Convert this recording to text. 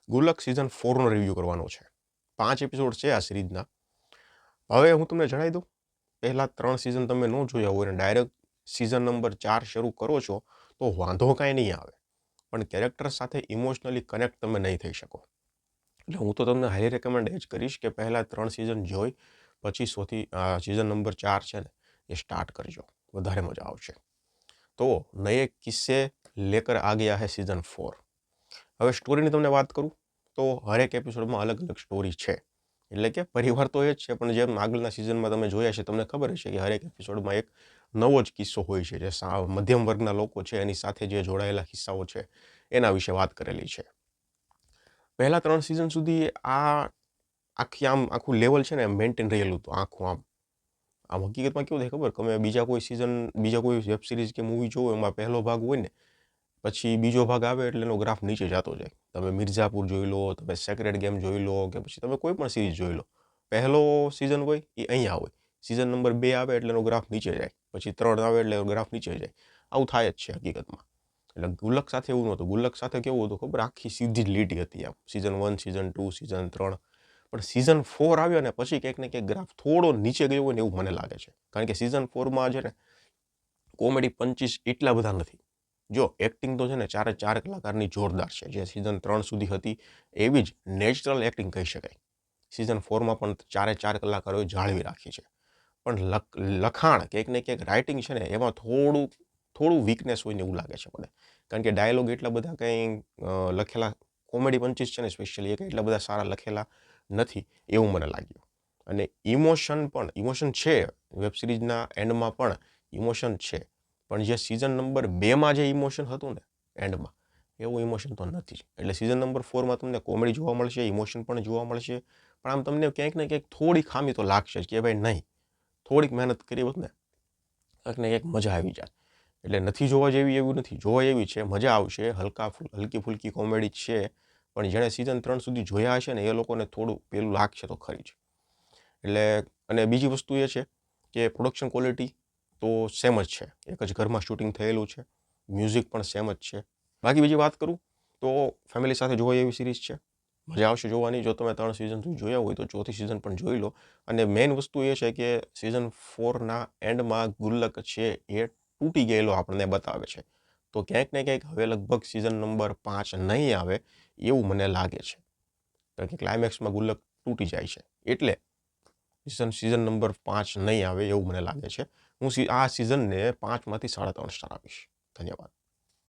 ગુલ્લક season 4નો review કરવાનો છે. 5 episode છે આ સિરીઝના. હવે હું તમને જણાવી દઉં, પહેલાં 3 સિઝન તમે ન જોયા હોય અને ડાયરેક્ટ સિઝન નંબર 4 શરૂ કરો છો તો વાંધો કાંઈ નહીં આવે, પણ કેરેક્ટર સાથે ઇમોશનલી કનેક્ટ તમે નહીં થઈ શકો. એટલે હું તો તમને હાઈલી રેકમેન્ડ એ જ કરીશ કે પહેલાં 3 સિઝન જોઈ પછી સિઝન નંબર 4 છે ને એ સ્ટાર્ટ કરજો, વધારે મજા આવશે. તો નયે કિસ્સે લેકર આ ગયા હે સિઝન 4. હવે સ્ટોરીની તમને વાત કરું તો હરેક એપિસોડમાં અલગ અલગ સ્ટોરી છે. એટલે કે પરિવાર તો એ જ છે, પણ જેમ આગળના સિઝનમાં તમે જોયા છે તમને ખબર હશે કે હરેક એપિસોડમાં એક નવો જ કિસ્સો હોય છે, જે મધ્યમ વર્ગના લોકો છે એની સાથે જે જોડાયેલા કિસ્સાઓ છે એના વિશે વાત કરેલી છે. પહેલા 3 સિઝન સુધી આખું લેવલ છે ને મેન્ટેન રહેલું હતું. આમ હકીકતમાં કેવું થાય ખબર, તમે બીજા કોઈ વેબ સિરીઝ કે મૂવી જોવો, એમાં પહેલો ભાગ હોય ને પછી બીજો ભાગ આવે એટલે એનો ગ્રાફ નીચે જતો જાય. તમે મિર્ઝાપુર જોઈ લો, તમે સેક્રેડ ગેમ જોઈ લો, કે પછી તમે કોઈ પણ સિરીઝ જોઈ લો, પહેલો સિઝન હોય એ અહીંયા હોય, સિઝન નંબર 2 આવે એટલે એનો ગ્રાફ નીચે જાય, પછી 3 આવે એટલે એનો ગ્રાફ નીચે જાય. આવું થાય જ છે હકીકતમાં. એટલે ગુલ્લક સાથે એવું નહોતું. ગુલ્લક સાથે કેવું હતું ખબર, આખી સીધી જ લીટી હતી. આમ સિઝન 1, સિઝન 2, સિઝન 3, પણ સિઝન 4 આવ્યો ને પછી કંઈક ને કંઈક ગ્રાફ થોડો નીચે ગયો હોય ને એવું મને લાગે છે. કારણ કે સિઝન 4માં છે ને કોમેડી પંચીસ એટલા બધા નથી. જો એક્ટિંગ તો છે ને 4 કલાકારની જોરદાર છે, જે સિઝન 3 સુધી હતી એવી જ નેચરલ એક્ટિંગ કહી શકાય. સિઝન 4માં પણ 4 કલાકારોએ જાળવી રાખી છે. પણ લખાણ કંઈક ને કંઈક રાઇટિંગ છે ને એમાં થોડું વીકનેસ હોય ને એવું લાગે છે મને. કારણ કે ડાયલોગ એટલા બધા કંઈ લખેલા, કોમેડી પંચીસ છે ને સ્પેશિયલી, એ એટલા બધા સારા લખેલા નથી એવું મને લાગ્યું. અને ઇમોશન છે, વેબ સિરીઝના એન્ડમાં પણ ઇમોશન છે, પણ જે સિઝન નંબર 2માં જે ઇમોશન હતું ને એન્ડમાં, એવું ઇમોશન તો નથી. એટલે સિઝન નંબર 4માં તમને કોમેડી જોવા મળશે, ઇમોશન પણ જોવા મળશે, પણ આમ તમને ક્યાંક ને ક્યાંક થોડી ખામી તો લાગશે જ કે ભાઈ નહીં, થોડીક મહેનત કરી હોત ને ક્યાંક ને ક્યાંક મજા આવી જાય. એટલે નથી જોવા જેવી એવું નથી, જોવા એવી છે, મજા આવશે. હલકી ફુલકી કોમેડી છે, પણ જેણે સિઝન 3 સુધી જોયા હશે ને એ લોકોને થોડું પેલું લાગશે તો ખરી જ. એટલે અને બીજી વસ્તુ એ છે કે પ્રોડક્શન ક્વોલિટી તો સેમ જ છે, એક જ ઘરમાં શૂટિંગ થયેલું છે, મ્યુઝિક પણ સેમ જ છે. બાકી બીજી વાત કરું તો ફેમિલી સાથે જોવા એવી સિરીઝ છે, મજા આવશે જોવાની. જો તમે 3 સિઝન સુધી જોયા હોય તો ચોથી સિઝન પણ જોઈ લો. અને મેઇન વસ્તુ એ છે કે સિઝન 4ના એન્ડમાં ગુલ્લક છે એ તૂટી ગયેલો આપણને બતાવે છે. તો ક્યાંક ને ક્યાંક હવે લગભગ સિઝન નંબર 5 નહીં આવે એવું મને લાગે છે. કારણ કે ક્લાઇમેક્સમાં ગુલ્લક તૂટી જાય છે, એટલે સિઝન નંબર 5 નહીં આવે એવું મને લાગે છે. હું આ સિઝનને 5માંથી 3.5 સ્ટાર આપીશ. ધન્યવાદ.